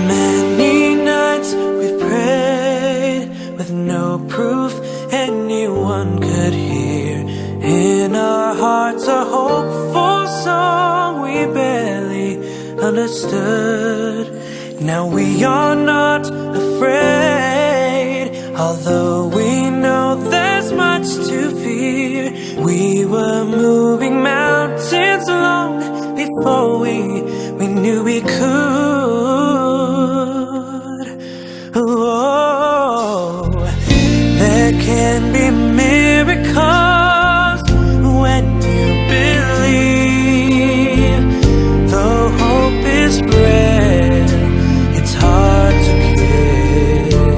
Many nights we've prayed with no proof anyone could hear. In our hearts a hopeful song we barely understood. Now we are not afraid, although we know there's much to fear. We were moving mountains long before we knew we could. Oh, there can be miracles when you believe. Though hope is frail, it's hard to kill.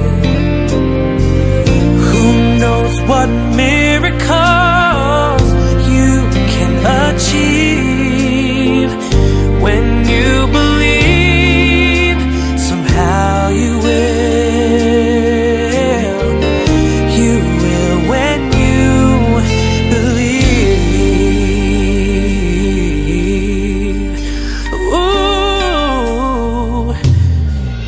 Who knows what miracles you can achieve when you believe? Somehow you will. You will when you believe. Ooh,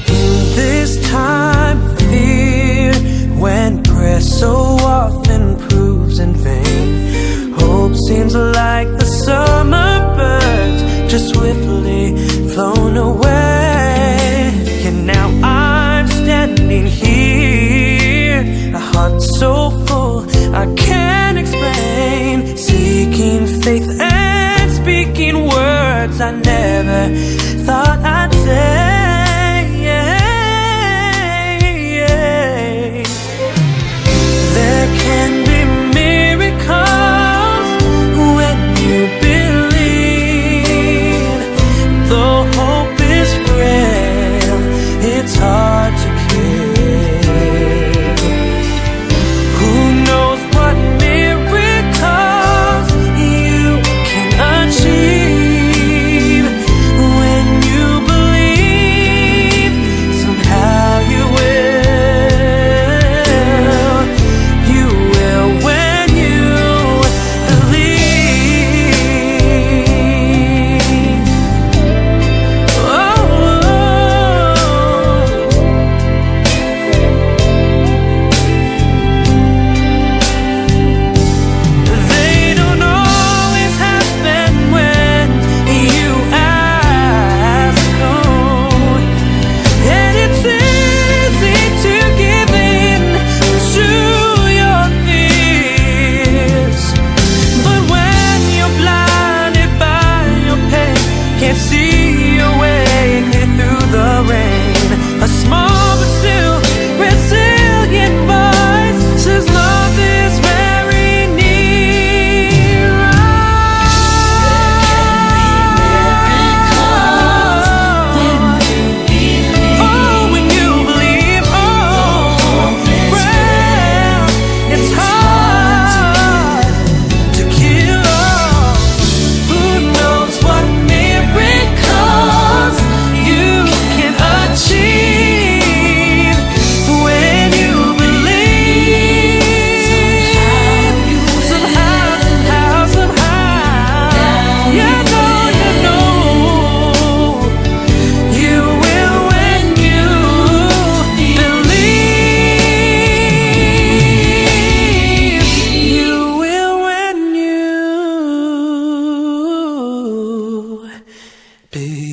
in this time of fear, when prayer so often proves in vain, hope seems like the summer birds just swiftly flown away. And now I'm standing here, a heart so full I can't explain, seeking faith and speaking words I never thought I'd say. There can be miracles when you believe. Though hope is frail, it's hard to kill. Who knows what miracles you can achieve when you believe? Somehow you will. You will when you believe. They don't always happen when you ask. And it's easy to give in to your fears, but when you're blinded by your pain, can't see your way clear through the rain, a small but still resilient voice says love is very near. Oh, when you believe. Oh, frail, it's hard to kill. Who knows what miracles you can achieve when you believe? Somehow, you know, you will when you believe. You will when you believe.